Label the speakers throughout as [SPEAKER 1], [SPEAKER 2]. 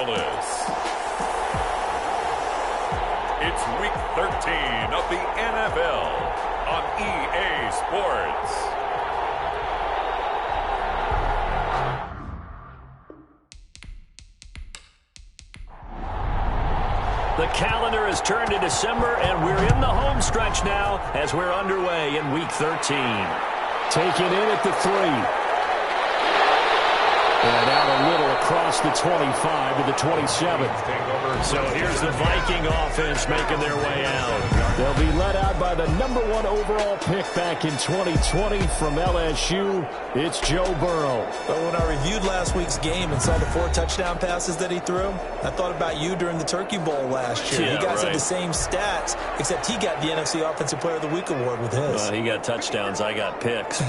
[SPEAKER 1] Indianapolis. It's Week 13 of the NFL on EA Sports.
[SPEAKER 2] The calendar has turned to December, and we're in the home stretch now as we're underway in Week 13.
[SPEAKER 3] Taken in at the 3. And out a little across the 25 to the 27.
[SPEAKER 2] So here's the Viking offense making their way out.
[SPEAKER 3] They'll be led out by the #1 overall pick back in 2020 from LSU. It's Joe Burrow.
[SPEAKER 4] But when I reviewed last week's game and saw the 4 touchdown passes that he threw, I thought about you during the Turkey Bowl last year.
[SPEAKER 2] Yeah,
[SPEAKER 4] you guys
[SPEAKER 2] right.
[SPEAKER 4] had the same stats, except he got the NFC Offensive Player of the Week award with his.
[SPEAKER 2] He got touchdowns, I got picks.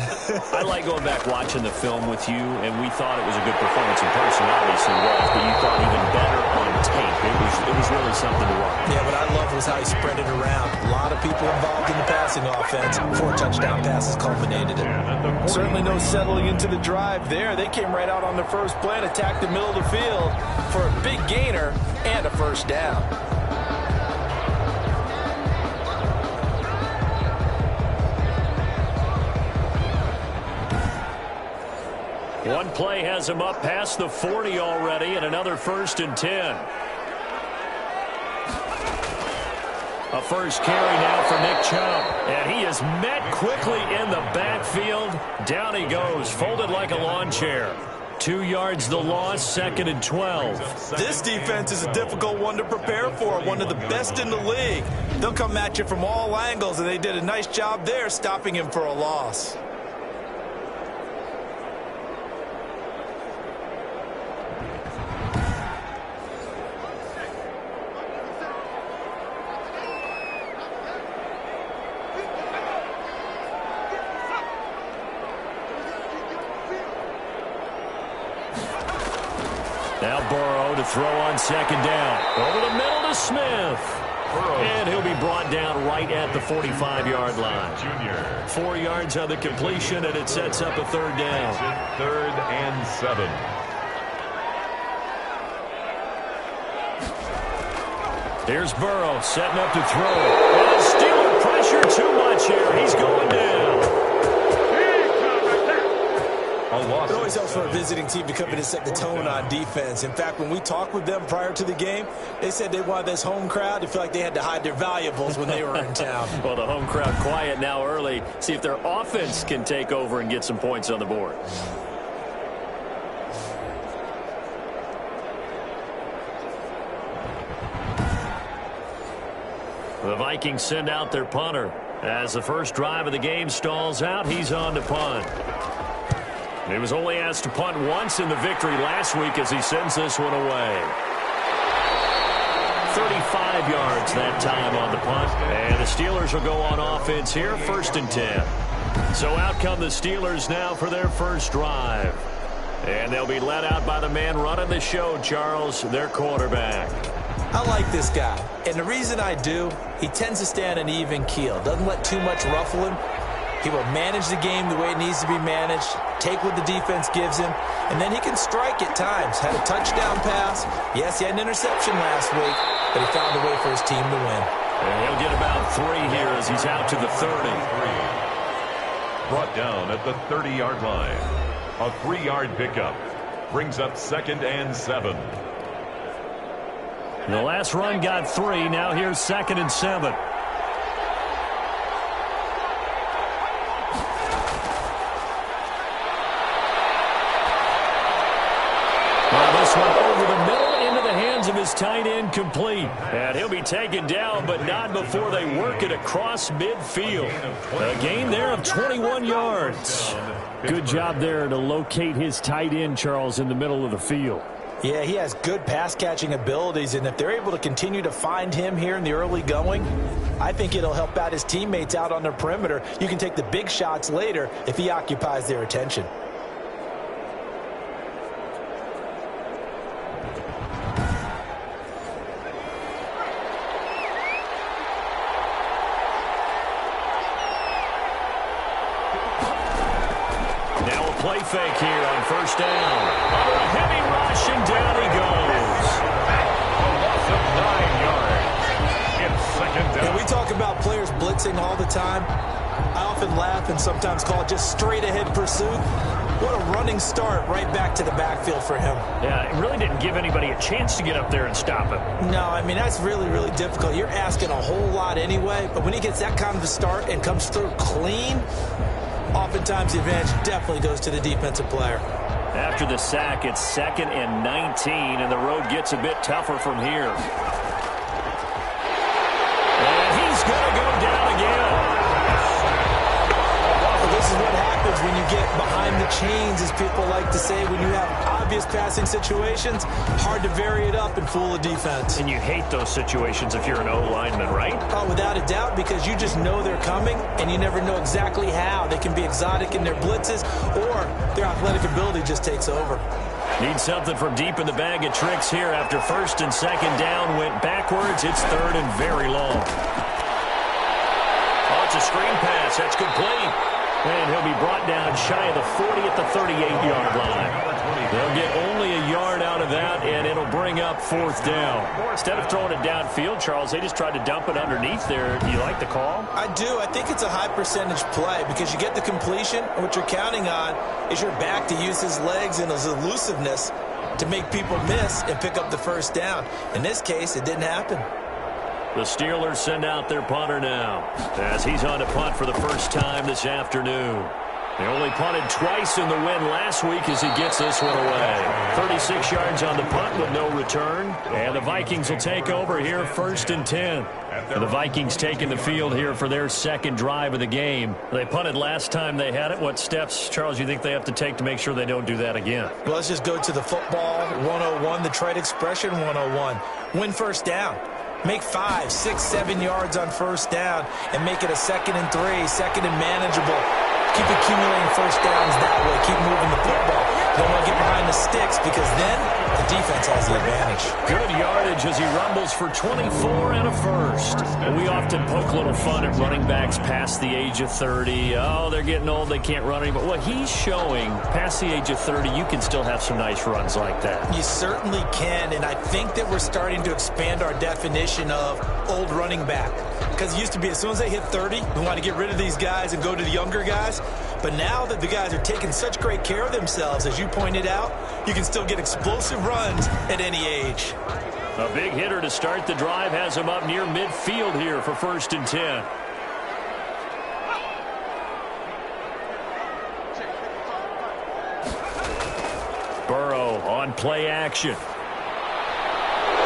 [SPEAKER 2] I like going back watching the film with you, and we thought it was a good performance in person, obviously was, but you thought even better on tape. It was really something to watch.
[SPEAKER 4] Yeah, what I loved was how he spread it around. A lot of people involved in the passing offense. 4 touchdown passes culminated it.
[SPEAKER 5] Certainly no settling into the drive there. They came right out on the first play and attacked the middle of the field for a big gainer and a first down.
[SPEAKER 2] One play has him up past the 40 already, and another 1st and 10. A first carry now for Nick Chubb. And he is met quickly in the backfield. Down he goes, folded like a lawn chair. 2 yards the loss, 2nd and 12.
[SPEAKER 4] This defense is a difficult one to prepare for, one of the best in the league. They'll come at you from all angles, and they did a nice job there stopping him for a loss.
[SPEAKER 2] Now Burrow to throw on 2nd down. Over the middle to Smith. And he'll be brought down right at the 45-yard line. 4 yards on the completion, and it sets up a 3rd down.
[SPEAKER 1] 3rd and 7.
[SPEAKER 2] Here's Burrow setting up to throw. And Steeler pressure too much here. He's going down.
[SPEAKER 4] It always helps for a visiting team to come in and set the tone on defense. In fact, when we talked with them prior to the game, they said they wanted this home crowd to feel like they had to hide their valuables when they were in town.
[SPEAKER 2] Well, the home crowd quiet now early. See if their offense can take over and get some points on the board. The Vikings send out their punter. As the first drive of the game stalls out, he's on to punt. He was only asked to punt once in the victory last week as he sends this one away. 35 yards that time on the punt. And the Steelers will go on offense here, 1st and 10. So out come the Steelers now for their first drive. And they'll be led out by the man running the show, Charles, their quarterback.
[SPEAKER 4] I like this guy, and the reason I do, he tends to stay on an even keel. Doesn't let too much ruffle him. He will manage the game the way it needs to be managed, take what the defense gives him, and then he can strike at times. Had a touchdown pass. Yes, he had an interception last week, but he found a way for his team to win.
[SPEAKER 2] And he'll get about 3 here as he's out to the 30.
[SPEAKER 1] Brought down at the 30-yard line. A 3-yard pickup brings up 2nd and 7.
[SPEAKER 2] The last run got 3. Now here's 2nd and 7. This one over the middle into the hands of his tight end, complete. And he'll be taken down, but not before they work it across midfield. A gain there of 21 yards.
[SPEAKER 3] Good job there to locate his tight end, Charles, in the middle of the field.
[SPEAKER 4] Yeah, he has good pass-catching abilities, and if they're able to continue to find him here in the early going, I think it'll help out his teammates out on the perimeter. You can take the big shots later if he occupies their attention.
[SPEAKER 2] Play fake here on 1st down. Under a heavy rush, and down he goes.
[SPEAKER 1] up 9 yards. It's second down.
[SPEAKER 4] And we talk about players blitzing all the time. I often laugh and sometimes call it just straight-ahead pursuit. What a running start right back to the backfield for him.
[SPEAKER 2] Yeah, it really didn't give anybody a chance to get up there and stop him.
[SPEAKER 4] No, I mean, that's really, really difficult. You're asking a whole lot anyway, but when he gets that kind of a start and comes through clean, oftentimes the advantage definitely goes to the defensive player.
[SPEAKER 2] After the sack, it's 2nd and 19, and the road gets a bit tougher from here. And he's going to go down again.
[SPEAKER 4] This is what happens when you get behind the chains, as people like to say. When you have obvious passing situations, hard to vary it up and fool a defense.
[SPEAKER 2] And you hate those situations if you're an O-lineman, right?
[SPEAKER 4] Oh, without a doubt, because you just know they're coming, and you never know exactly how. They can be exotic in their blitzes, or their athletic ability just takes over.
[SPEAKER 2] Need something from deep in the bag of tricks here after 1st and 2nd down. Went backwards. It's 3rd and very long. Oh, it's a screen pass. That's complete. And he'll be brought down shy of the 40 at the 38-yard line. They'll get only a yard out of that, and it'll bring up 4th down. Instead of throwing it downfield, Charles, they just tried to dump it underneath there. Do you like the call?
[SPEAKER 4] I do. I think it's a high percentage play because you get the completion, and what you're counting on is your back to use his legs and his elusiveness to make people miss and pick up the 1st down. In this case, it didn't happen.
[SPEAKER 2] The Steelers send out their punter now as he's on to punt for the first time this afternoon. They only punted twice in the win last week as he gets this one away. 36 yards on the punt with no return. And the Vikings will take over here 1st and 10. And the Vikings taking the field here for their 2nd drive of the game. They punted last time they had it. What steps, Charles, you think they have to take to make sure they don't do that again?
[SPEAKER 4] Well, let's just go to the football 101, the trade expression 101. Win 1st down. Make 5, 6, 7 yards on 1st down and make it a 2nd and 3, 2nd and manageable. Keep accumulating 1st downs that way. Keep moving the football. Don't want to get behind the sticks because then the defense has the advantage.
[SPEAKER 2] Good yardage as he rumbles for 24 and a 1st. We often poke a little fun at running backs past the age of 30. Oh, they're getting old. They can't run anymore. What he's showing past the age of 30, you can still have some nice runs like that.
[SPEAKER 4] You certainly can, and I think that we're starting to expand our definition of old running back. Because it used to be as soon as they hit 30, we want to get rid of these guys and go to the younger guys. But now that the guys are taking such great care of themselves, as you pointed out, you can still get explosive runs at any age.
[SPEAKER 2] A big hitter to start the drive has him up near midfield here for 1st and 10. Burrow on play action.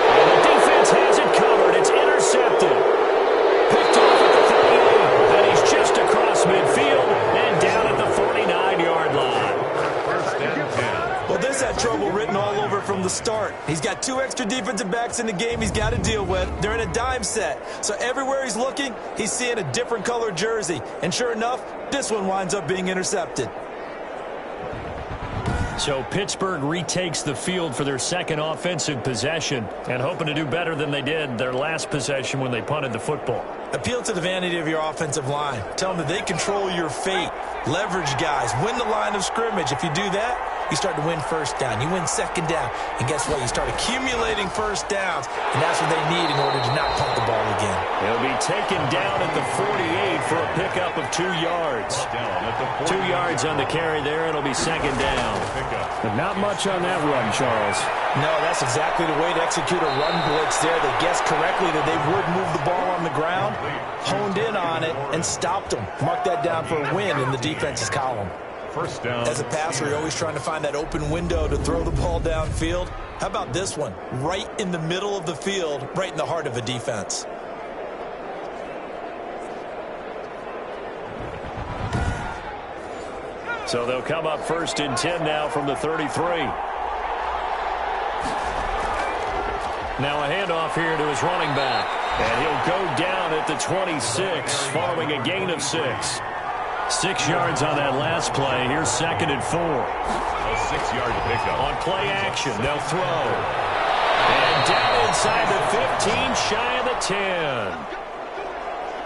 [SPEAKER 2] And the defense has it covered. It's intercepted. Picked off at the 38. And he's just across midfield and down at the 49-yard line.
[SPEAKER 1] 1st and 10.
[SPEAKER 4] Well, this had trouble written all over from the start. He's got 2 extra defensive backs in the game he's got to deal with. They're in a dime set. So everywhere he's looking, he's seeing a different color jersey. And sure enough, this one winds up being intercepted.
[SPEAKER 2] So Pittsburgh retakes the field for their 2nd offensive possession and hoping to do better than they did their last possession when they punted the football.
[SPEAKER 4] Appeal to the vanity of your offensive line. Tell them that they control your fate. Leverage guys. Win the line of scrimmage. If you do that, you start to win 1st down. You win 2nd down. And guess what? You start accumulating 1st downs. And that's what they need in order to not punt the ball again.
[SPEAKER 2] He'll be taken down at the 48 for a pickup of 2 yards. 2 yards on the carry there. It'll be 2nd down.
[SPEAKER 3] But not much on that run, Charles.
[SPEAKER 4] No, that's exactly the way to execute a run blitz there. They guessed correctly that they would move the ball on the ground, honed in on it, and stopped them. Mark that down for a win in the defense's column.
[SPEAKER 1] 1st down.
[SPEAKER 4] As a passer, you're always trying to find that open window to throw the ball downfield. How about this one? Right in the middle of the field, right in the heart of a defense.
[SPEAKER 2] So they'll come up 1st and 10 now from the 33. Now a handoff here to his running back. And he'll go down at the 26 following a gain of 6. 6 yards on that last play. Here's 2nd and 4.
[SPEAKER 1] A 6-yard pickup.
[SPEAKER 2] On play action, they'll throw. And down inside the 15, shy of the 10.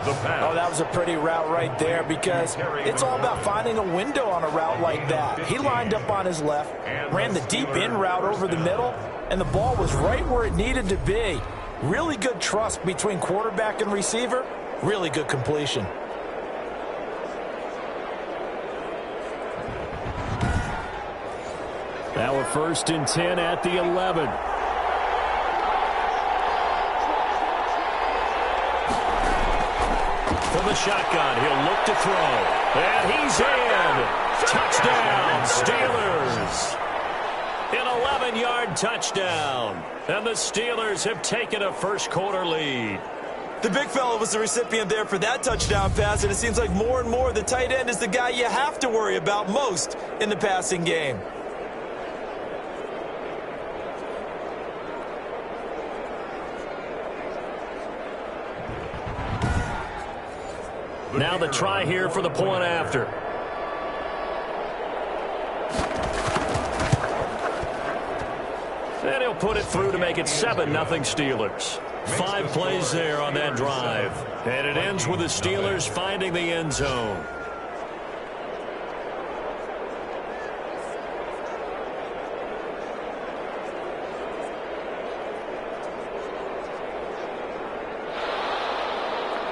[SPEAKER 1] The pass.
[SPEAKER 4] Oh, that was a pretty route right there because it's all about finding a window on a route like that. He lined up on his left, ran the deep in route over the middle, and the ball was right where it needed to be. Really good trust between quarterback and receiver. Really good completion.
[SPEAKER 3] Now a 1st and 10 at the 11.
[SPEAKER 2] From the shotgun, he'll look to throw. And he's in. Touchdown, Steelers. An 11-yard touchdown. And the Steelers have taken a first-quarter lead.
[SPEAKER 4] The big fella was the recipient there for that touchdown pass, and it seems like more and more the tight end is the guy you have to worry about most in the passing game.
[SPEAKER 2] Now the try here for the point after. And he'll put it through to make it 7-0 Steelers. 5 plays there on that drive. And it ends with the Steelers finding the end zone.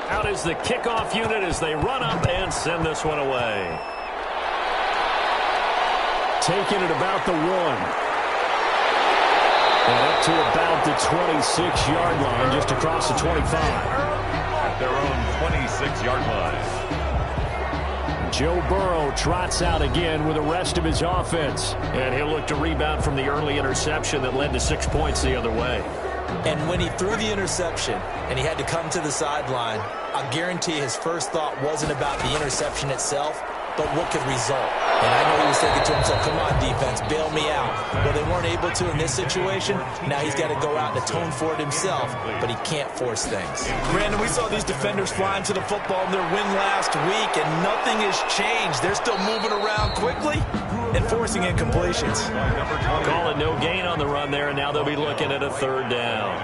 [SPEAKER 2] Out is the kickoff unit as they run up and send this one away.
[SPEAKER 3] Taking it about the 1. And up to about the 26-yard line, just across the 25.
[SPEAKER 1] At their own 26-yard line.
[SPEAKER 3] Joe Burrow trots out again with the rest of his offense.
[SPEAKER 2] And he'll look to rebound from the early interception that led to 6 points the other way.
[SPEAKER 4] And when he threw the interception and he had to come to the sideline, I guarantee his first thought wasn't about the interception itself, but what could result. And I know he was thinking to himself, come on, defense, bail me out. Well, they weren't able to in this situation. Now he's got to go out and atone for it himself, but he can't force things. Brandon, we saw these defenders flying to the football in their win last week, and nothing has changed. They're still moving around quickly and forcing incompletions.
[SPEAKER 2] Call it no gain on the run there, and now they'll be looking at a 3rd down.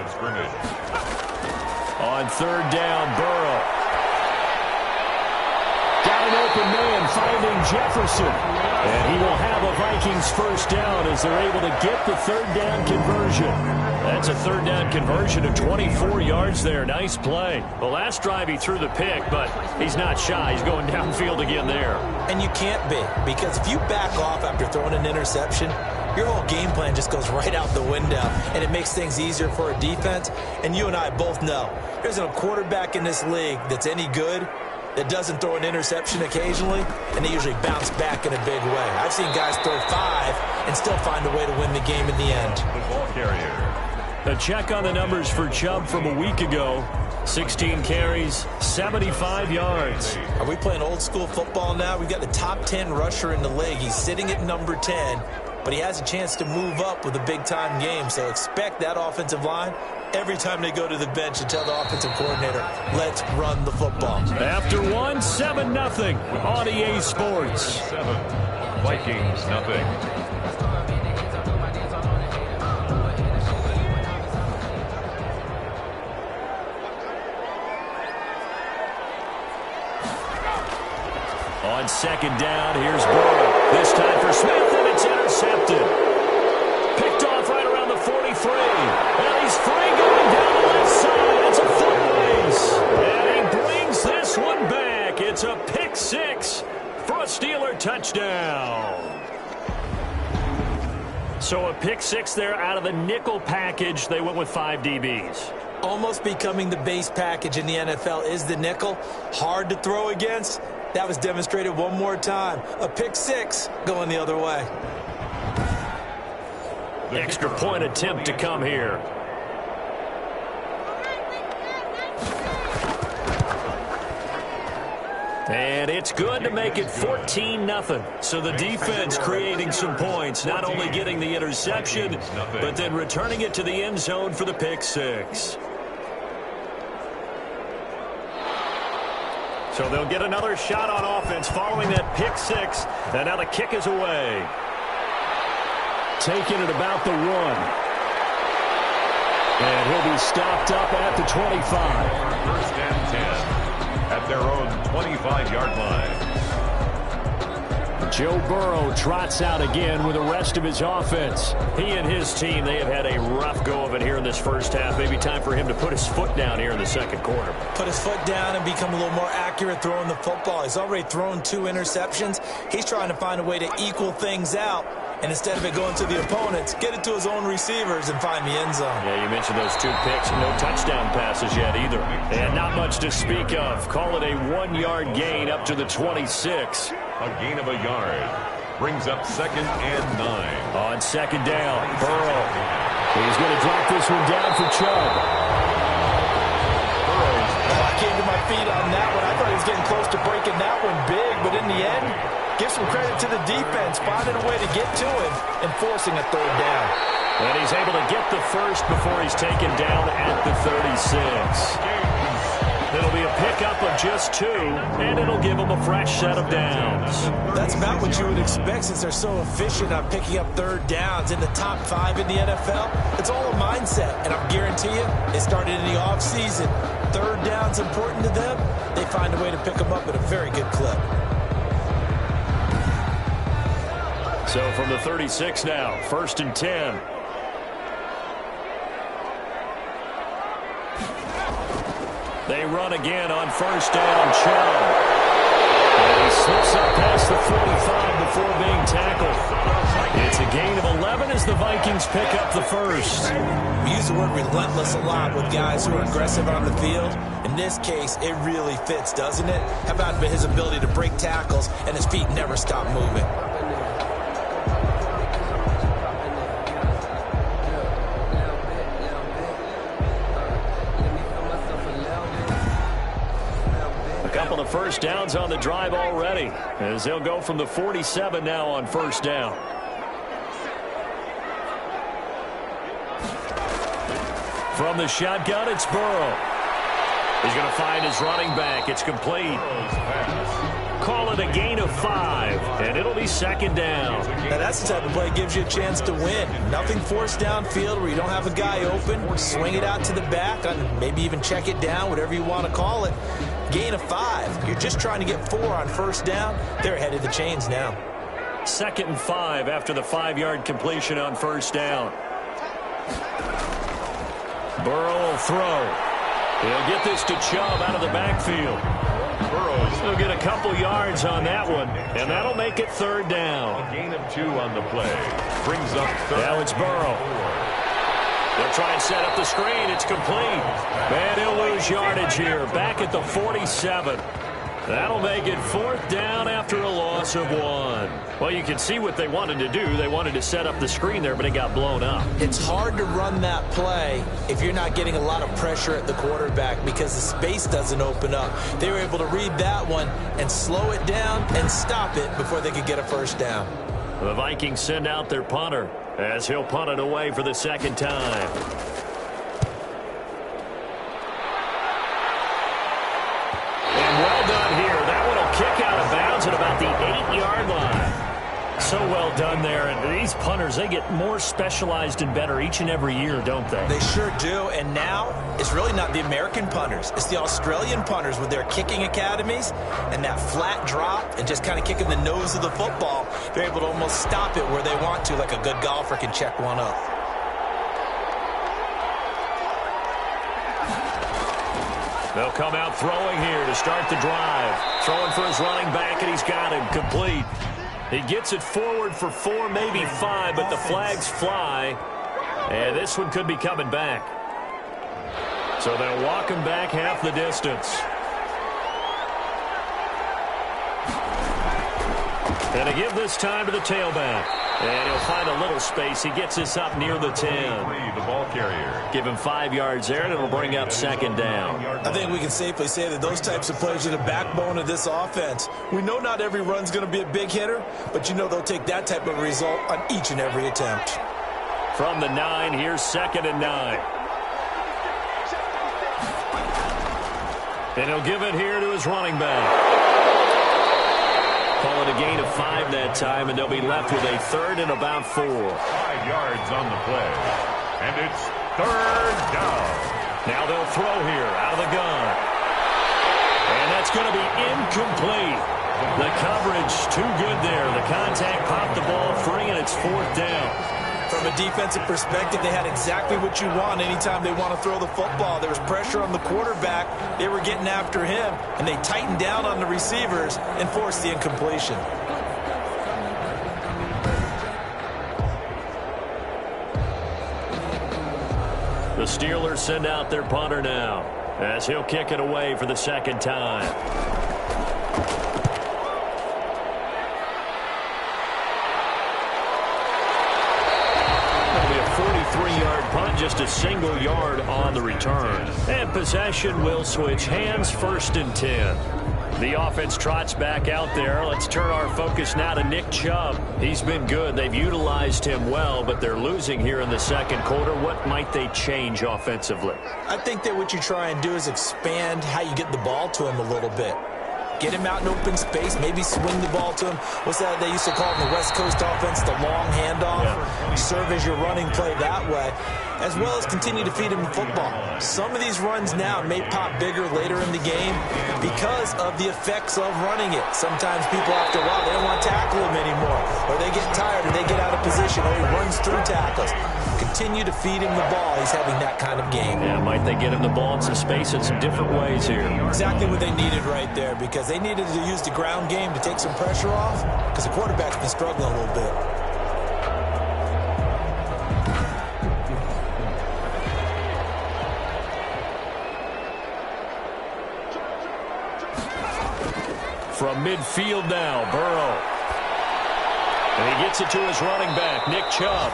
[SPEAKER 2] On 3rd down, Burrow.
[SPEAKER 3] Got an open man finding Jefferson. And he will have a Vikings first down as they're able to get the 3rd down conversion.
[SPEAKER 2] That's a 3rd down conversion of 24 yards there. Nice play. The last drive he threw the pick, but he's not shy. He's going downfield again there.
[SPEAKER 4] And you can't be, because if you back off after throwing an interception, your whole game plan just goes right out the window, and it makes things easier for a defense. And you and I both know there's a quarterback in this league that's any good that doesn't throw an interception occasionally, and they usually bounce back in a big way. I've seen guys throw 5 and still find a way to win the game in the end.
[SPEAKER 1] The ball carrier.
[SPEAKER 2] A check on the numbers for Chubb from a week ago. 16 carries, 75 yards.
[SPEAKER 4] Are we playing old school football now? We've got the top 10 rusher in the league. He's sitting at number 10, but he has a chance to move up with a big-time game, so expect that offensive line every time they go to the bench to tell the offensive coordinator, let's run the football.
[SPEAKER 2] After 1, 7-0 on EA Sports.
[SPEAKER 1] 7. Vikings, nothing.
[SPEAKER 2] On 2nd down, here's Burrow. This time for Smith, and it's intercepted. Picked off right around the 43. And he's free going down the left side. It's a foot race. And he brings this one back. It's a pick 6 for a Steeler touchdown. So a pick 6 there out of the nickel package. They went with 5 DBs.
[SPEAKER 4] Almost becoming the base package in the NFL is the nickel. Hard to throw against. That was demonstrated one more time. A pick 6 going the other way.
[SPEAKER 2] Extra point attempt to come here. And it's good to make it 14-0. So the defense creating some points, not only getting the interception, but then returning it to the end zone for the pick 6. So they'll get another shot on offense following that pick 6. And now the kick is away.
[SPEAKER 3] Taking it about the 1. And he'll be stopped up at the 25.
[SPEAKER 1] 1st and 10 at their own 25-yard line.
[SPEAKER 3] Joe Burrow trots out again with the rest of his offense.
[SPEAKER 2] He and his team, they have had a rough go of it here in this first half. Maybe time for him to put his foot down here in the second quarter.
[SPEAKER 4] Put his foot down and become a little more accurate throwing the football. He's already thrown 2 interceptions. He's trying to find a way to equal things out. And instead of it going to the opponents, get it to his own receivers and find the end zone.
[SPEAKER 2] Yeah, you mentioned those 2 picks. No touchdown passes yet either. And not much to speak of. Call it a 1-yard gain up to the 26.
[SPEAKER 1] A gain of a yard. Brings up 2nd and 9.
[SPEAKER 2] On 2nd down, Burrow.
[SPEAKER 3] He's going to drop this one down for Chubb.
[SPEAKER 4] I came to my feet on that one. I thought he was getting close to breaking that one big, but in the end, give some credit to the defense, finding a way to get to him and forcing a 3rd down.
[SPEAKER 2] And he's able to get the first before he's taken down at the 36. It'll be a pickup of just 2, and it'll give them a fresh set of downs.
[SPEAKER 4] That's about what you would expect since they're so efficient on picking up 3rd downs in the top 5 in the NFL. It's all a mindset, and I guarantee you, it started in the offseason. 3rd down's important to them. They find a way to pick them up at a very good clip.
[SPEAKER 2] So from the 36 now, 1st and 10. They run again on 1st down, Chubb. And he slips up past the 45 before being tackled. It's a gain of 11 as the Vikings pick up the first.
[SPEAKER 4] We use the word relentless a lot with guys who are aggressive on the field. In this case, it really fits, doesn't it? How about his ability to break tackles and his feet never stop moving?
[SPEAKER 2] Couple of first downs on the drive already, as they'll go from the 47 now on 1st down. From the shotgun, it's Burrow. He's going to find his running back. It's complete. Call it a gain of 5, and it'll be 2nd down.
[SPEAKER 4] Now that's the type of play that gives you a chance to win. Nothing forced downfield where you don't have a guy open. Swing it out to the back, and maybe even check it down, whatever you want to call it. Gain of 5. You're just trying to get 4 on 1st down. They're ahead of the chains now.
[SPEAKER 2] 2nd and 5 after the 5-yard completion on 1st down. Burrow will throw. He'll get this to Chubb out of the backfield. He'll get a couple yards on that one, and that'll make it 3rd down.
[SPEAKER 1] A gain of 2 on the play. Brings up 3rd.
[SPEAKER 2] Now it's Burrow. They'll try and set up the screen. It's complete. And he'll lose yardage here. Back at the 47. That'll make it 4th down after a loss of 1. Well, you can see what they wanted to do. They wanted to set up the screen there, but it got blown up.
[SPEAKER 4] It's hard to run that play if you're not getting a lot of pressure at the quarterback because the space doesn't open up. They were able to read that one and slow it down and stop it before they could get a 1st down.
[SPEAKER 2] The Vikings send out their punter as he'll punt it away for the 2nd time. And well done here. That one will kick out of bounds at about the 8-yard line. So well done there. And these punters, they get more specialized and better each and every year, don't they?
[SPEAKER 4] They sure do. And now it's really not the American punters. It's the Australian punters with their kicking academies and that flat drop and just kind of kicking the nose of the football. They're able to almost stop it where they want to, like a good golfer can check one up.
[SPEAKER 2] They'll come out throwing here to start the drive. Throwing for his running back, and he's got him complete. He gets it forward for 4, maybe 5, but the flags fly. And this one could be coming back. So they'll walk him back half the distance. And to give this time to the tailback. And he'll find a little space. He gets this up near the 10.
[SPEAKER 1] The ball carrier.
[SPEAKER 2] Give him 5 yards there, and it'll bring up 2nd down.
[SPEAKER 4] I think we can safely say that those types of plays are the backbone of this offense. We know not every run's going to be a big hitter, but you know they'll take that type of result on each and every attempt.
[SPEAKER 2] From the 9, here's 2nd and 9. And he'll give it here to his running back. Call it a gain of 5 that time, and they'll be left with a 3rd and about 4.
[SPEAKER 1] 5 yards on the play. And it's 3rd down.
[SPEAKER 2] Now they'll throw here out of the gun. And that's going to be incomplete. The coverage too good there. The contact popped the ball free, and it's 4th down.
[SPEAKER 4] From a defensive perspective, they had exactly what you want anytime they want to throw the football. There was pressure on the quarterback. They were getting after him, and they tightened down on the receivers and forced the incompletion.
[SPEAKER 2] The Steelers send out their punter now, as he'll kick it away for the 2nd time. That'll be a 43-yard punt, just a single yard on the return. And possession will switch hands, 1st and 10. The offense trots back out there. Let's turn our focus now to Nick Chubb. He's been good. They've utilized him well, but they're losing here in the 2nd quarter. What might they change offensively?
[SPEAKER 4] I think that what you try and do is expand how you get the ball to him a little bit. Get him out in open space, maybe swing the ball to him. What's that they used to call in the West Coast offense, the long handoff? Yeah. Serve as your running play that way, as well as continue to feed him the football. Some of these runs now may pop bigger later in the game because of the effects of running it. Sometimes people, after a while, they don't want to tackle him anymore, or they get tired or they get out of position, or he runs through tackles. Continue to feed him the ball. He's having that kind of game.
[SPEAKER 2] Yeah, might they get him the ball in some space in some different ways here?
[SPEAKER 4] Exactly what they needed right there, because they needed to use the ground game to take some pressure off, because the quarterback's been struggling a little bit.
[SPEAKER 2] From midfield now, Burrow. And he gets it to his running back, Nick Chubb.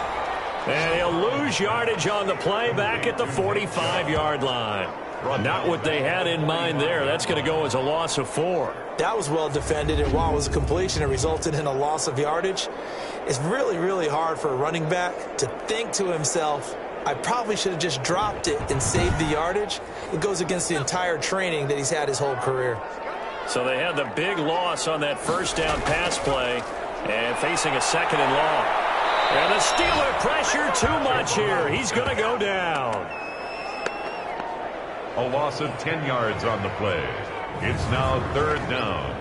[SPEAKER 2] And he'll lose yardage on the play back at the 45-yard line. Not what they had in mind there. That's going to go as a loss of 4.
[SPEAKER 4] That was well defended, and while it was a completion, it resulted in a loss of yardage. It's really, really hard for a running back to think to himself, I probably should have just dropped it and saved the yardage. It goes against the entire training that he's had his whole career.
[SPEAKER 2] So they had the big loss on that 1st down pass play and facing a 2nd and long. And the Steeler pressure too much here. He's going to go down.
[SPEAKER 1] A loss of 10 yards on the play. It's now 3rd down.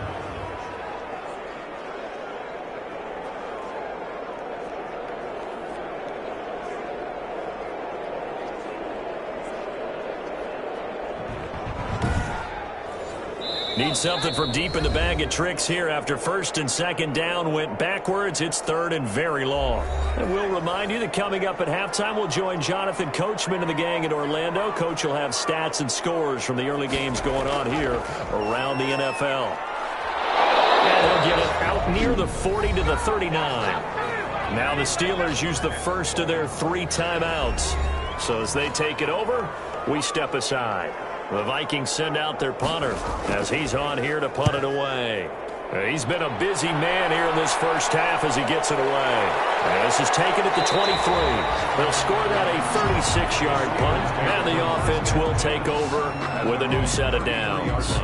[SPEAKER 2] Need something from deep in the bag of tricks here after 1st and 2nd down went backwards. It's 3rd and very long. And we'll remind you that coming up at halftime, we'll join Jonathan Coachman and the gang in Orlando. Coach will have stats and scores from the early games going on here around the NFL. And he'll get it out near the 40 to the 39. Now the Steelers use the first of their 3 timeouts. So as they take it over, we step aside. The Vikings send out their punter as he's on here to punt it away. He's been a busy man here in this first half as he gets it away. And this is taken at the 23. They'll score that a 36-yard punt, and the offense will take over with a new set of downs.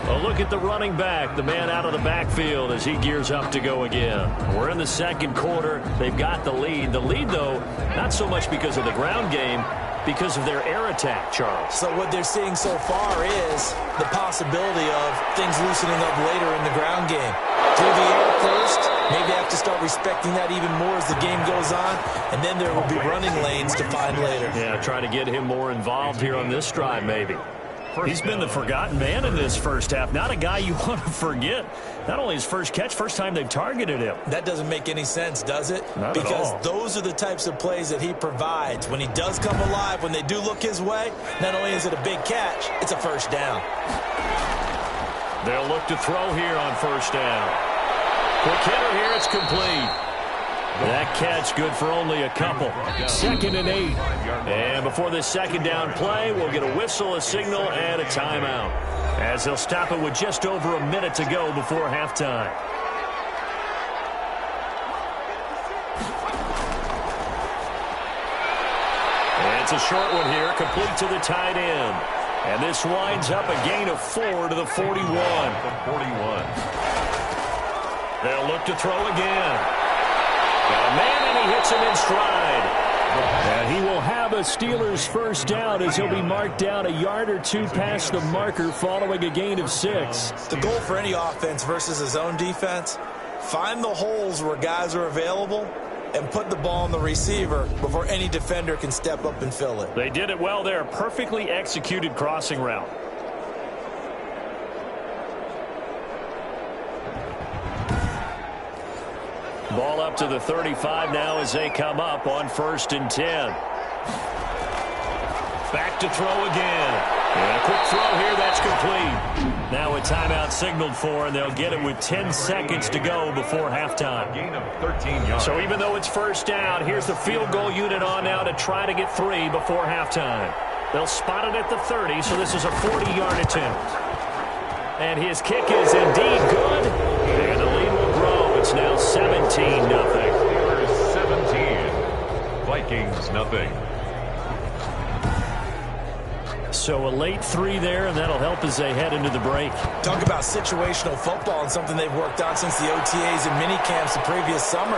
[SPEAKER 2] A look at the running back, the man out of the backfield as he gears up to go again. We're in the 2nd quarter. They've got the lead. The lead, though, not so much because of the ground game, because of their air attack, Charles.
[SPEAKER 4] So what they're seeing so far is the possibility of things loosening up later in the ground game. Through the air first, maybe they have to start respecting that even more as the game goes on, and then there will be running lanes to find later.
[SPEAKER 2] Yeah, try to get him more involved here on this drive, maybe. He's been the forgotten man in this first half. Not a guy you want to forget. Not only his first catch, first time they've targeted him.
[SPEAKER 4] That doesn't make any sense, does it?
[SPEAKER 2] Not
[SPEAKER 4] because
[SPEAKER 2] at all.
[SPEAKER 4] Those are the types of plays that he provides. When he does come alive, when they do look his way, not only is it a big catch, it's a 1st down.
[SPEAKER 2] They'll look to throw here on 1st down. Quick hitter here, it's complete. That catch good for only a couple. 2nd and 8. And before this 2nd down play, we'll get a whistle, a signal, and a timeout, as they'll stop it with just over a minute to go before halftime. And it's a short one here, complete to the tight end. And this winds up a gain of 4 to the 41. They'll look to throw again. Got a man, and he hits him in stride.
[SPEAKER 3] And he will have a Steelers first down as he'll be marked down a yard or two past the marker following a gain of 6.
[SPEAKER 4] The goal for any offense versus a zone defense, find the holes where guys are available and put the ball on the receiver before any defender can step up and fill it.
[SPEAKER 2] They did it well there. Perfectly executed crossing route. Ball up to the 35 now as they come up on 1st and 10. Back to throw again. And a quick throw here, that's complete. Now a timeout signaled for, and they'll get it with 10 seconds to go before halftime.
[SPEAKER 1] Gain of 13 yards.
[SPEAKER 2] So even though it's first down, here's the field goal unit on now to try to get 3 before halftime. They'll spot it at the 30, so this is a 40-yard attempt. And his kick is indeed good. And the lead will grow. It's now 17-0.
[SPEAKER 1] Steelers 17. Vikings nothing.
[SPEAKER 3] So a late 3 there, and that'll help as they head into the break.
[SPEAKER 4] Talk about situational football and something they've worked on since the OTAs and mini camps the previous summer.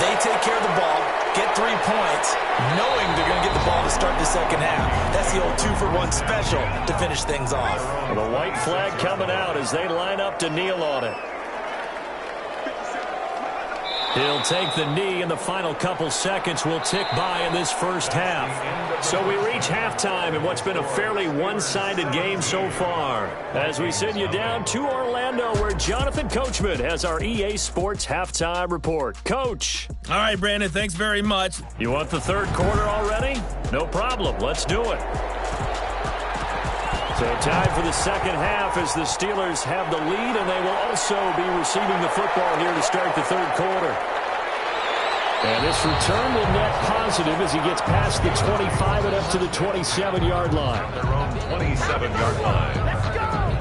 [SPEAKER 4] They take care of the ball, get 3 points, knowing they're going to get the ball to start the second half. That's the old 2-for-1 special to finish things off.
[SPEAKER 2] The white flag coming out as they line up to kneel on it. He'll take the knee, and the final couple seconds will tick by in this first half. So we reach halftime in what's been a fairly one-sided game so far. As we send you down to Orlando, where Jonathan Coachman has our EA Sports halftime report. Coach.
[SPEAKER 6] All right, Brandon, thanks very much.
[SPEAKER 2] You want the third quarter already? No problem. Let's do it. So time for the second half as the Steelers have the lead, and they will also be receiving the football here to start the third quarter. And this return will net positive as he gets past the 25 and up to the 27-yard line.
[SPEAKER 1] Their own 27-yard line.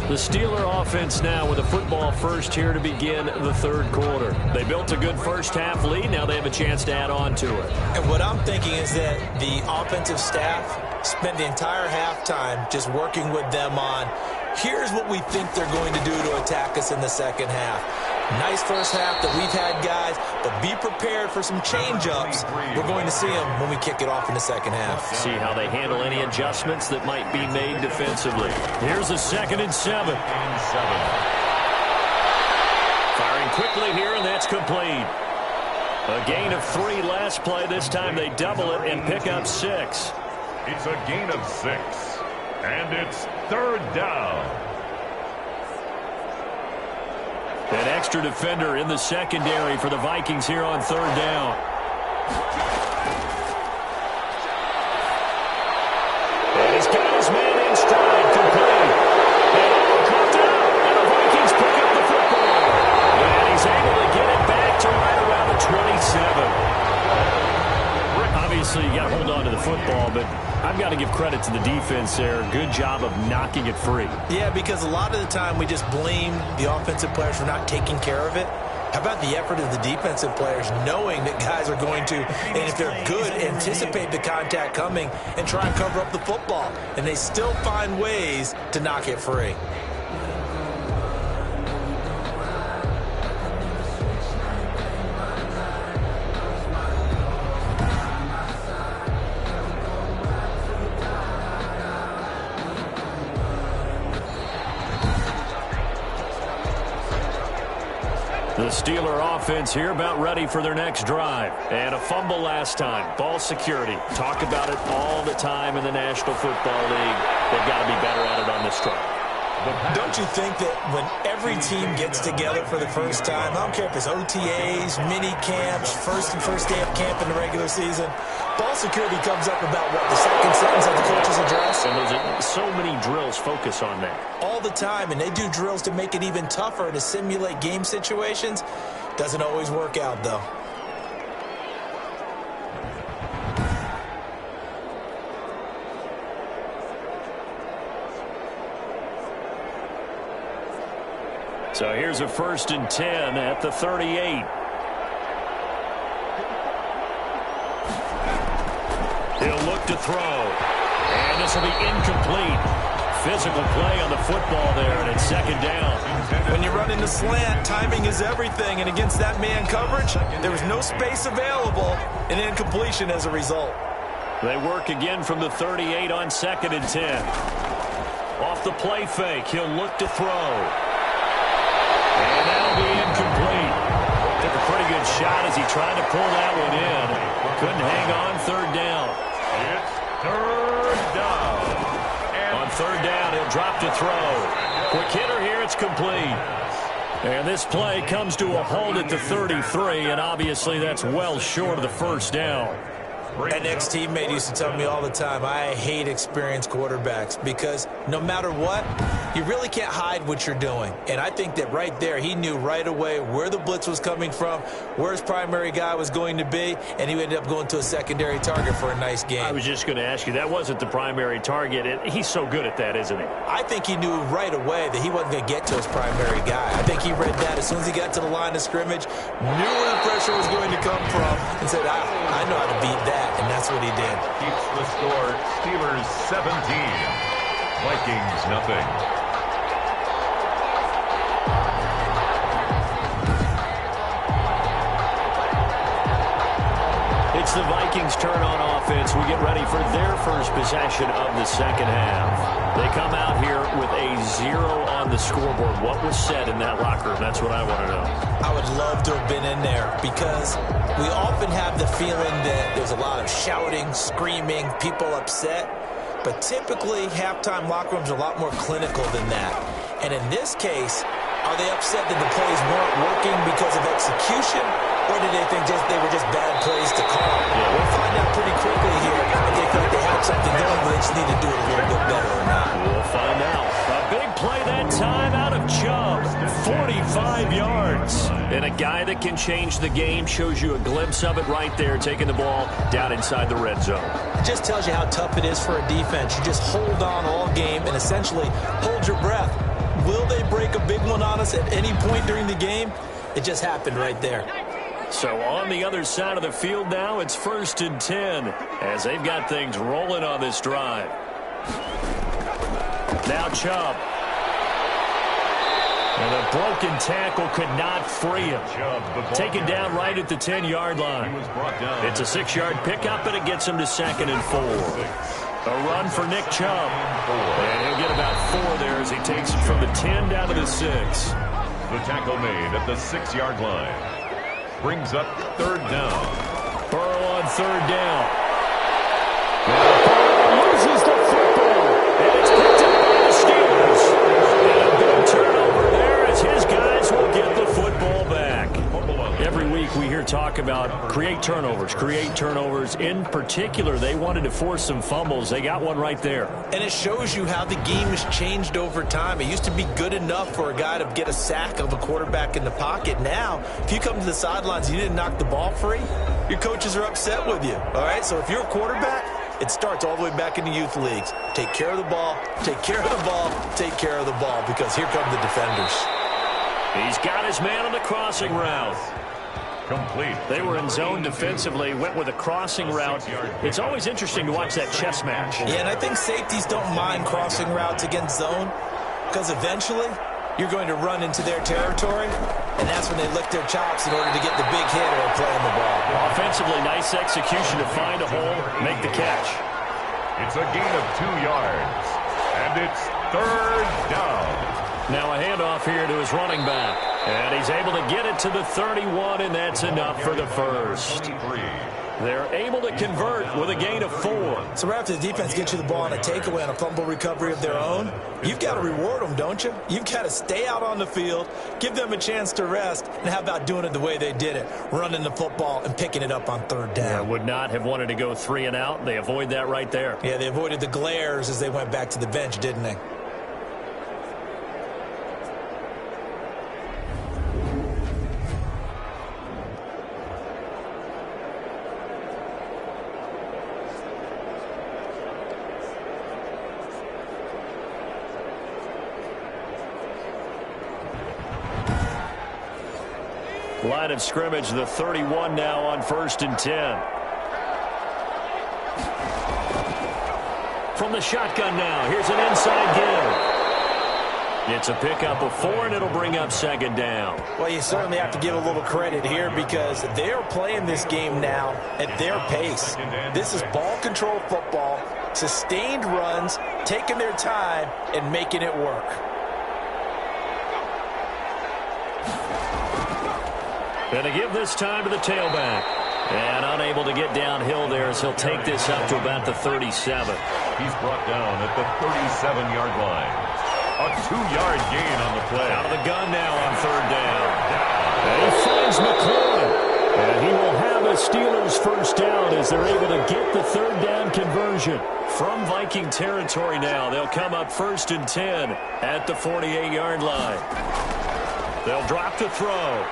[SPEAKER 2] The Steeler offense now with a football first here to begin the third quarter. They built a good first half lead. Now they have a chance to add on to it.
[SPEAKER 4] And what I'm thinking is that the offensive staff spent the entire halftime just working with them on, here's what we think they're going to do to attack us in the second half. Nice first half that we've had, guys, but be prepared for some change-ups. We're going to see them when we kick it off in the second half.
[SPEAKER 2] See how they handle any adjustments that might be made defensively. Here's a 2nd and 7. Firing quickly here, and that's complete. A gain of 3 last play. This time they double it and pick up 6.
[SPEAKER 1] It's a gain of 6. And it's 3rd down.
[SPEAKER 2] An extra defender in the secondary for the Vikings here on 3rd down. And he's got his man in stride, complete. And caught out, and the Vikings pick up the football. And he's able to get it back to right around the 27. Obviously, you got to hold on to the football, but I've got to give credit to the defense there. Good job of knocking it free.
[SPEAKER 4] Yeah, because a lot of the time we just blame the offensive players for not taking care of it. How about the effort of the defensive players knowing that guys are going to, and if they're good, anticipate the contact coming and try and cover up the football. And they still find ways to knock it free.
[SPEAKER 2] The Steeler offense here about ready for their next drive. And a fumble last time. Ball security. Talk about it all the time in the National Football League. They've got to be better at it on this drive.
[SPEAKER 4] Don't you think that when every team gets together for the first time, I don't care if it's OTAs, mini camps, first day of camp in the regular season, ball security comes up about, what, the second sentence of the coach's address?
[SPEAKER 2] And there's so many drills focus on that.
[SPEAKER 4] All the time, and they do drills to make it even tougher to simulate game situations. Doesn't always work out, though.
[SPEAKER 2] So here's a 1st and 10 at the 38. He'll look to throw. And this will be incomplete. physical play on the football there, and it's second down.
[SPEAKER 5] When you run into slant, timing is everything, and against that man coverage, there was no space available, and incompletion as a result.
[SPEAKER 2] They work again from the 38 on 2nd and 10. Off the play fake, he'll look to throw. And that'll be incomplete. Took a pretty good shot as he tried to pull that one in. Couldn't hang on, third down.
[SPEAKER 1] It's third down.
[SPEAKER 2] On third down, he'll drop to throw. Quick hitter here, it's complete. And this play comes to a halt at the 33, and obviously that's well short of the first down.
[SPEAKER 4] An ex-teammate used to tell me all the time, I hate experienced quarterbacks because no matter what, you really can't hide what you're doing. And I think that right there, he knew right away where the blitz was coming from, where his primary guy was going to be, and he ended up going to a secondary target for a nice game.
[SPEAKER 2] I was just going to ask you, that wasn't the primary target. He's so good at that, isn't he?
[SPEAKER 4] I think he knew right away that he wasn't going to get to his primary guy. I think he read that as soon as he got to the line of scrimmage, knew where the pressure was going to come from, and said, I know how to beat that. And that's what he did.
[SPEAKER 1] Keeps the score, Steelers 17, Vikings nothing.
[SPEAKER 2] It's the Vikings' turn on offense. We get ready for their first possession of the second half. They come out here with a 0 on the scoreboard. What was said in that locker room? That's what I want to know.
[SPEAKER 4] I would love to have been in there because we often have the feeling that there's a lot of shouting, screaming, people upset. But typically, halftime locker rooms are a lot more clinical than that. And in this case, are they upset that the plays weren't working because of execution? Or did they think they were just bad plays to call? Yeah. We'll find out pretty quickly here if they think they had something going, but they just need to do it a little bit better or not.
[SPEAKER 2] We'll find out. A big play that time out of Chubb. 45 yards. And a guy that can change the game, shows you a glimpse of it right there, taking the ball down inside the red zone.
[SPEAKER 4] It just tells you how tough it is for a defense. You just hold on all game and essentially hold your breath. Will they break a big one on us at any point during the game? It just happened right there.
[SPEAKER 2] So on the other side of the field now, it's 1st and 10 as they've got things rolling on this drive. Now Chubb. And a broken tackle could not free him. Taken down right at the 10-yard line. It's a 6-yard pickup, and it gets him to 2nd and 4. A run for Nick Chubb. And he'll get about 4 there as he takes it from the 10 down to the 6.
[SPEAKER 1] The tackle made at the 6-yard line. Brings up third down.
[SPEAKER 2] Burrow on third down. Burrow loses the football. And it's picked up by the Steelers. And a big turnover there as his guys will get the football back. Every week we hear talk about create turnovers. In particular, they wanted to force some fumbles. They got one right there.
[SPEAKER 4] And it shows you how the game has changed over time. It used to be good enough for a guy to get a sack of a quarterback in the pocket. Now, if you come to the sidelines and you didn't knock the ball free, your coaches are upset with you. All right? So if you're a quarterback, it starts all the way back in the youth leagues. Take care of the ball, take care of the ball, take care of the ball, because here come the defenders.
[SPEAKER 2] He's got his man on the crossing route.
[SPEAKER 1] Complete.
[SPEAKER 2] They were in zone defensively, went with a crossing route. It's always interesting to watch that chess match.
[SPEAKER 4] Yeah, and I think safeties don't mind crossing routes against zone because eventually you're going to run into their territory, and that's when they lick their chops in order to get the big hit or play on the ball.
[SPEAKER 2] Offensively, nice execution to find a hole, make the catch.
[SPEAKER 1] It's a gain of 2 yards, and it's third down.
[SPEAKER 2] Now a handoff here to his running back. And he's able to get it to the 31, and that's enough for the first. They're able to convert with a gain of 4.
[SPEAKER 4] So right after the defense gets you the ball on a takeaway on a fumble recovery of their own, you've got to reward them, don't you? You've got to stay out on the field, give them a chance to rest, and how about doing it the way they did it, running the football and picking it up on third down.
[SPEAKER 2] Yeah, would not have wanted to go 3 and out. They avoid that right there.
[SPEAKER 4] Yeah, they avoided the glares as they went back to the bench, didn't they?
[SPEAKER 2] Line of scrimmage, the 31 now on 1st and 10. From the shotgun now, here's an inside give. It's a pickup of 4, and it'll bring up second down.
[SPEAKER 4] Well, you certainly have to give a little credit here because they're playing this game now at their pace. This is ball control football, sustained runs, taking their time, and making it work.
[SPEAKER 2] And to give this time to the tailback. And unable to get downhill there as he'll take this up to about the 37.
[SPEAKER 1] He's brought down at the 37-yard line. A 2-yard gain on the play.
[SPEAKER 2] Out of the gun now on third down. And he finds McLaurin. And he will have a Steelers first down as they're able to get the third down conversion. From Viking territory now, they'll come up 1st and 10 at the 48-yard line. They'll drop to throw.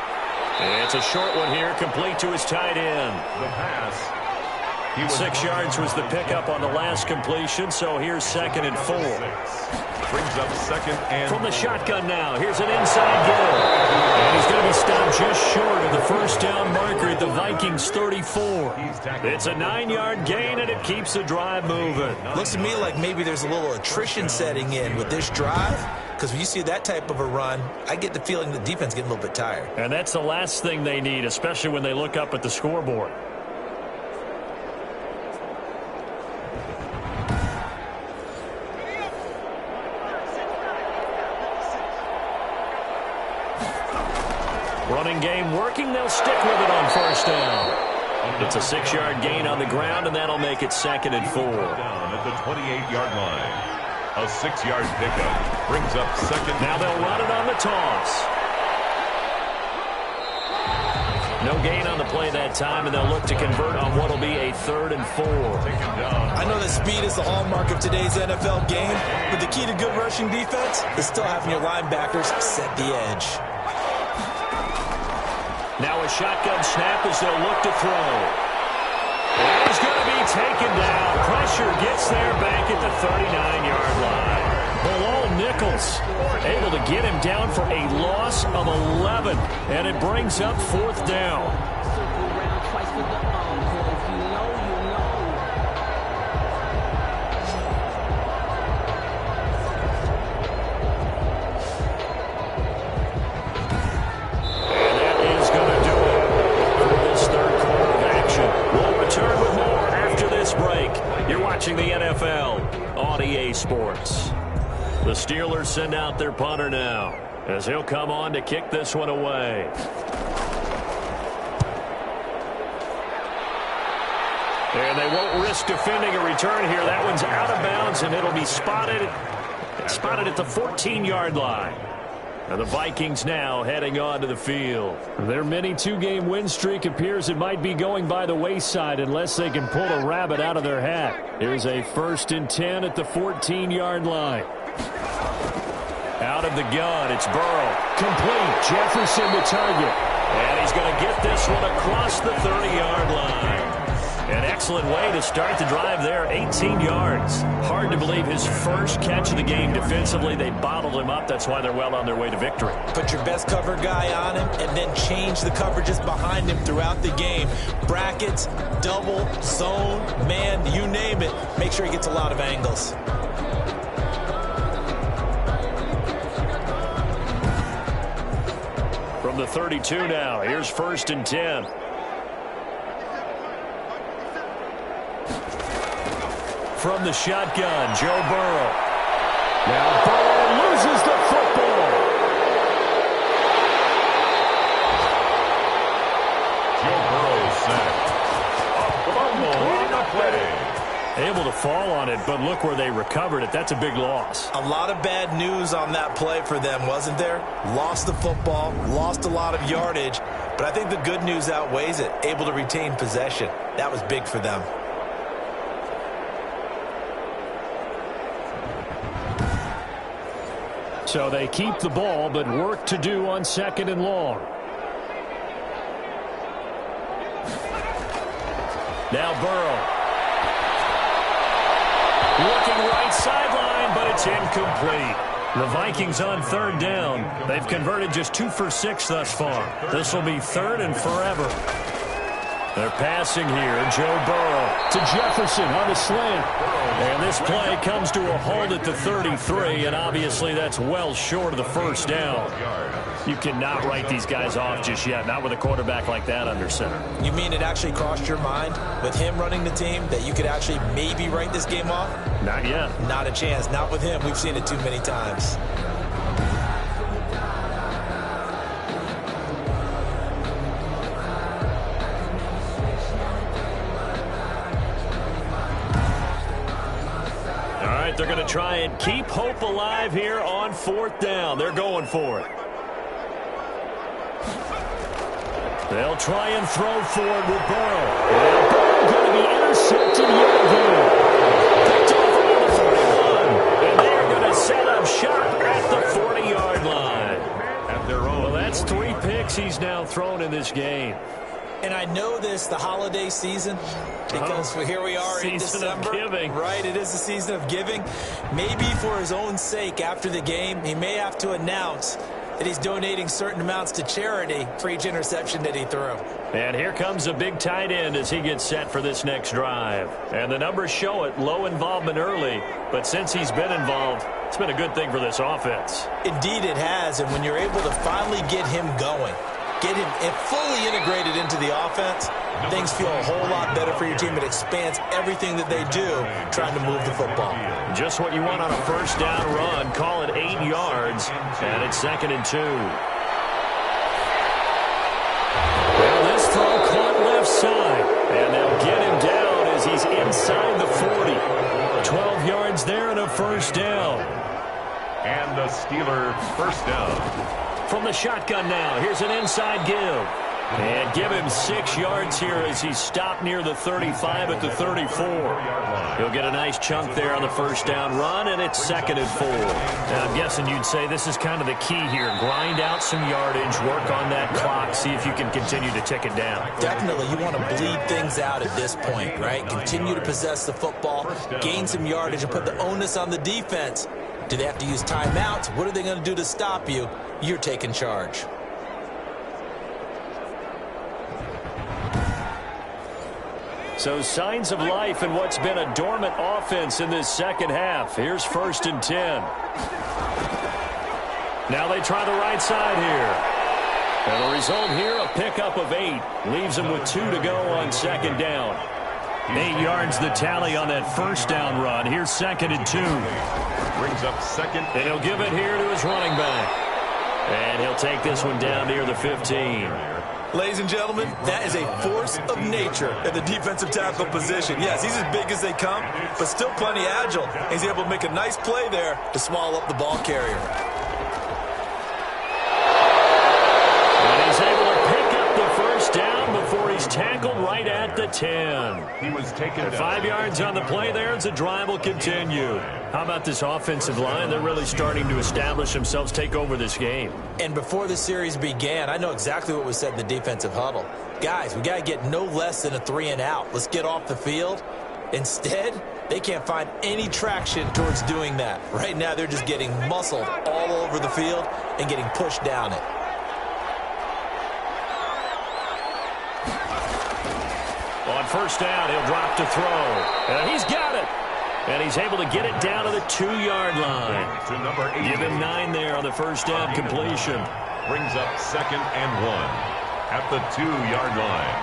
[SPEAKER 2] It's a short one here, complete to his tight end.
[SPEAKER 1] The pass.
[SPEAKER 2] 6 yards was the pickup on the last completion, so here's 2nd and 4.
[SPEAKER 1] Brings up 2nd and
[SPEAKER 2] From the shotgun now, here's an inside give. And he's going to be stopped just short of the first down marker at the Vikings 34. It's a 9-yard gain, and it keeps the drive moving.
[SPEAKER 4] Looks to me like maybe there's a little attrition setting in with this drive. Because when you see that type of a run, I get the feeling the defense getting a little bit tired.
[SPEAKER 2] And that's the last thing they need, especially when they look up at the scoreboard. Running game working. They'll stick with it on first down. It's a 6-yard gain on the ground, and that'll make it 2nd and 4.
[SPEAKER 1] Down at the 28-yard line. A 6-yard pickup brings up 2nd.
[SPEAKER 2] Now they'll run it on the toss. No gain on the play that time, and they'll look to convert on what will be a 3rd and 4.
[SPEAKER 4] I know that speed is the hallmark of today's NFL game, but the key to good rushing defense is still having your linebackers set the edge.
[SPEAKER 2] Now a shotgun snap as they'll look to throw. He's going to be taken down. Pressure gets there back at the 39-yard line. Bilal Nichols able to get him down for a loss of 11, and it brings up 4th down. And that is going to do it for this third quarter of action. We'll return with more after this break. You're watching the NFL on EA Sports. The Steelers send out their punter now as he'll come on to kick this one away. And they won't risk defending a return here. That one's out of bounds, and it'll be spotted at the 14-yard line. And the Vikings now heading onto the field. Their mini 2-game win streak appears it might be going by the wayside unless they can pull a rabbit out of their hat. Here's a 1st and 10 at the 14-yard line. Out of the gun, it's Burrow. Complete. Jefferson the target. And he's going to get this one across the 30-yard line. An excellent way to start the drive there, 18 yards. Hard to believe his first catch of the game defensively. They bottled him up. That's why they're well on their way to victory.
[SPEAKER 4] Put your best cover guy on him and then change the coverages behind him throughout the game. Brackets, double, zone, man, you name it. Make sure he gets a lot of angles.
[SPEAKER 2] From the 32 now, here's 1st and 10. From the shotgun, Joe Burrow. Now Burrow loses the football.
[SPEAKER 1] Joe Burrow sacked. A fumble on the play.
[SPEAKER 2] Able to fall on it, but look where they recovered it. That's a big loss.
[SPEAKER 4] A lot of bad news on that play for them, wasn't there? Lost the football, lost a lot of yardage, but I think the good news outweighs it. Able to retain possession. That was big for them.
[SPEAKER 3] So they keep the ball, but work to do on 2nd and long.
[SPEAKER 2] Now Burrow. Looking right sideline, but it's incomplete. The Vikings on 3rd down. They've converted just 2 for 6 thus far. This will be 3rd and forever. They're passing here. Joe Burrow
[SPEAKER 3] to Jefferson on the slant.
[SPEAKER 2] And this play comes to a halt at the 33, and obviously that's well short of the first down. You cannot write these guys off just yet, not with a quarterback like that under center.
[SPEAKER 4] You mean it actually crossed your mind with him running the team that you could actually maybe write this game off?
[SPEAKER 2] Not yet.
[SPEAKER 4] Not a chance. Not with him. We've seen it too many times.
[SPEAKER 2] They're going to try and keep hope alive here on 4th down. They're going for it. They'll try and throw forward with Burrow. And Burrow going to be intercepted yet again. Picked off around the 41. And they are going to set up shop at the 40-yard line.
[SPEAKER 1] At their own.
[SPEAKER 2] Well, that's 3 picks he's now thrown in this game.
[SPEAKER 4] And I know this, the holiday season, because here we are in December.
[SPEAKER 2] Season of giving.
[SPEAKER 4] Right, it is the season of giving. Maybe for his own sake after the game, he may have to announce that he's donating certain amounts to charity for each interception that he threw.
[SPEAKER 2] And here comes a big tight end as he gets set for this next drive. And the numbers show it, low involvement early, but since he's been involved, it's been a good thing for this offense.
[SPEAKER 4] Indeed it has, and when you're able to finally get him going, get him fully integrated into the offense, things feel a whole lot better for your team. It expands everything that they do trying to move the football.
[SPEAKER 2] Just what you want on a first down run. Call it 8 yards, and it's 2nd and 2. Well, this throw caught left side, and they'll get him down as he's inside the 40. 12 yards there and a first down.
[SPEAKER 1] And the Steeler first down.
[SPEAKER 2] From the shotgun now, here's an inside give. And give him 6 yards here as he's stopped near the 35 at the 34. He'll get a nice chunk there on the first down run, and it's 2nd and 4. Now, I'm guessing you'd say this is kind of the key here. Grind out some yardage, work on that clock, see if you can continue to tick it down.
[SPEAKER 4] Definitely, you want to bleed things out at this point, right? Continue to possess the football, gain some yardage, and put the onus on the defense. Do they have to use timeouts? What are they going to do to stop you? You're taking charge.
[SPEAKER 2] So signs of life in what's been a dormant offense in this second half. Here's 1st and 10. Now they try the right side here. And the result here, a pickup of 8. Leaves them with 2 to go on 2nd down. 8 yards the tally on that first down run. Here's 2nd and 2.
[SPEAKER 1] Brings up 2nd.
[SPEAKER 2] And he'll give it here to his running back. And he'll take this one down near the 15.
[SPEAKER 5] Ladies and gentlemen, that is a force of nature at the defensive tackle position. Yes, he's as big as they come, but still plenty agile. He's able to make a nice play there to swallow up the ball carrier.
[SPEAKER 2] And he's able to pick up the first down before he's tackled right at the 10.
[SPEAKER 1] He was taken down.
[SPEAKER 2] 5 yards on the play there as the drive will continue. How about this offensive line? They're really starting to establish themselves, take over this game.
[SPEAKER 4] And before the series began, I know exactly what was said in the defensive huddle. Guys, we got to get no less than a 3 and out. Let's get off the field. Instead, they can't find any traction towards doing that. Right now, they're just getting muscled all over the field and getting pushed down it.
[SPEAKER 2] On first down, he'll drop to throw. And he's got it. And he's able to get it down to the 2-yard line.
[SPEAKER 1] To number 8.
[SPEAKER 2] Give him 9 there on the first down completion.
[SPEAKER 1] Brings up 2nd and 1 at the 2-yard line.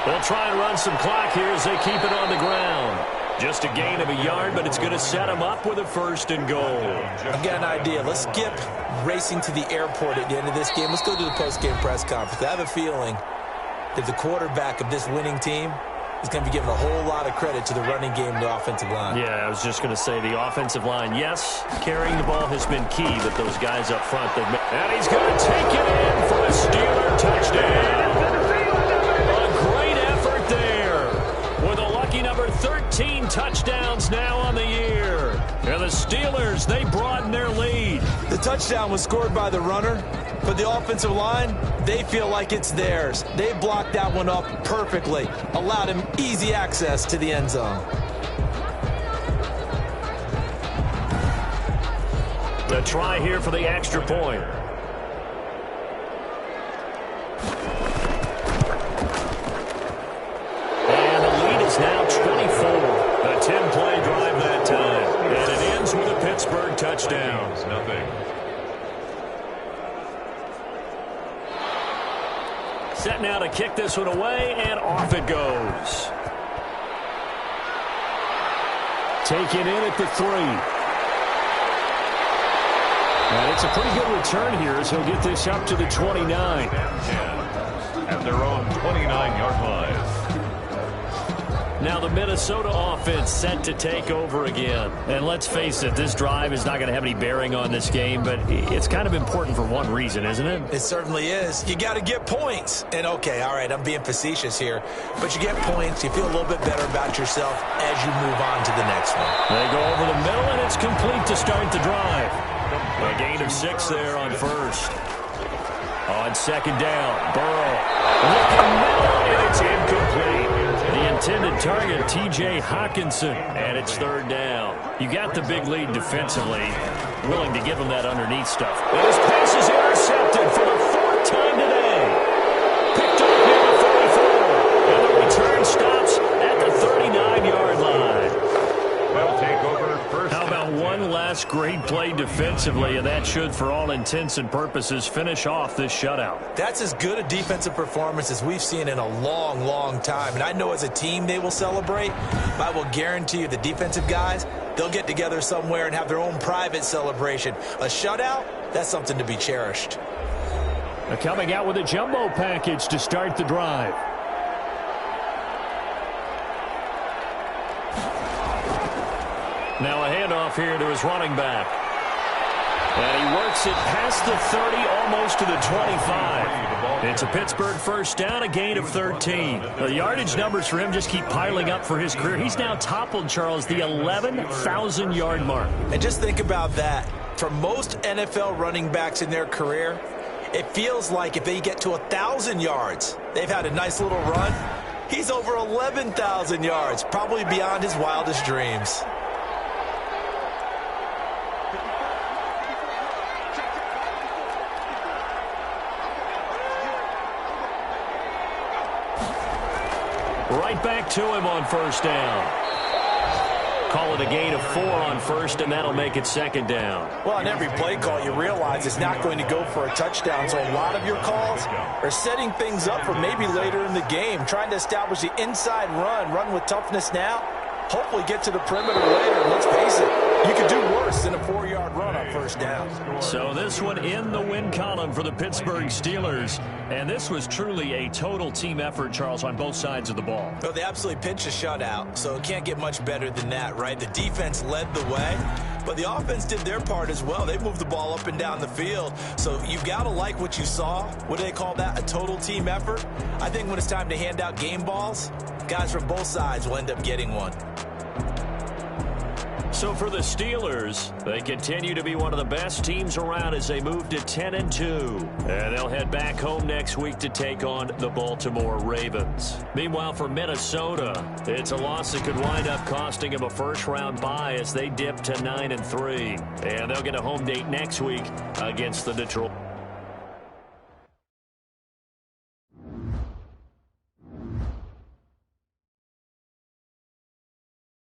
[SPEAKER 2] They'll try and run some clock here as they keep it on the ground. Just a gain of a yard, but it's going to set them up with a 1st and goal.
[SPEAKER 4] I've got an idea. Let's skip racing to the airport at the end of this game. Let's go to the post-game press conference. I have a feeling that the quarterback of this winning team is going to be given a whole lot of credit to the running game and the offensive line.
[SPEAKER 2] Yeah, I was just going to say the offensive line, yes, carrying the ball has been key, but those guys up front, and he's going to take it in for a Steeler touchdown. A great effort there with a lucky number 13 touchdowns now on the year. And the Steelers, they broaden their lead.
[SPEAKER 5] The touchdown was scored by the runner, but the offensive line, they feel like it's theirs. They blocked that one up perfectly, allowed him easy access to the end zone.
[SPEAKER 2] The try here for the extra point. Set now to kick this one away, and off it goes.
[SPEAKER 3] Taken in at the 3. And it's a pretty good return here as he'll get this up to the 29.
[SPEAKER 1] At their own 29-yard line.
[SPEAKER 2] Now the Minnesota offense set to take over again.
[SPEAKER 3] And let's face it, this drive is not going to have any bearing on this game, but it's kind of important for one reason, isn't it?
[SPEAKER 4] It certainly is. You got to get points. And okay, all right, I'm being facetious here, but you get points, you feel a little bit better about yourself as you move on to the next one.
[SPEAKER 3] They go over the middle, and it's complete to start the drive.
[SPEAKER 2] A gain of 6 there on first. On second down, Burrow. Looking middle, and it's incomplete. The intended target, T.J. Hawkinson, and it's third down.
[SPEAKER 3] You got the big lead defensively, willing to give him that underneath stuff.
[SPEAKER 2] And his pass is intercepted for the 4th time today. Picked up near the 44. And the return stops at the 39-yard line.
[SPEAKER 1] They'll take over first.
[SPEAKER 3] How about one last great play defensively, and that should, for all intents and purposes, finish off this shutout.
[SPEAKER 4] That's as good a defensive performance as we've seen in a long, long time. And I know as a team they will celebrate, but I will guarantee you the defensive guys, they'll get together somewhere and have their own private celebration. A shutout, that's something to be cherished.
[SPEAKER 3] They're coming out with a jumbo package to start the drive.
[SPEAKER 2] Now a handoff here to his running back. And he works it past the 30, almost to the 25.
[SPEAKER 3] It's a Pittsburgh first down, a gain of 13. The yardage numbers for him just keep piling up for his career. He's now toppled, Charles, the 11,000-yard mark.
[SPEAKER 4] And just think about that. For most NFL running backs in their career, it feels like if they get to 1,000 yards, they've had a nice little run. He's over 11,000 yards, probably beyond his wildest dreams.
[SPEAKER 2] Right back to him on first down. Call it a gain of 4 on first, and that'll make it second down.
[SPEAKER 4] Well, on every play call, you realize it's not going to go for a touchdown, so a lot of your calls are setting things up for maybe later in the game, trying to establish the inside run with toughness now, hopefully get to the perimeter later, and let's face it, you could do worse than a 4-yard run on first down.
[SPEAKER 3] So this one in the win column for the Pittsburgh Steelers, and this was truly a total team effort, Charles, on both sides of the ball.
[SPEAKER 4] Well, they absolutely pitched a shutout, so it can't get much better than that, right? The defense led the way, but the offense did their part as well. They moved the ball up and down the field, so you've got to like what you saw. What do they call that, a total team effort? I think when it's time to hand out game balls, guys from both sides will end up getting one.
[SPEAKER 2] So for the Steelers, they continue to be one of the best teams around as they move to 10-2. And they'll head back home next week to take on the Baltimore Ravens. Meanwhile, for Minnesota, it's a loss that could wind up costing them a first-round bye as they dip to 9-3. And they'll get a home date next week against the Detroit.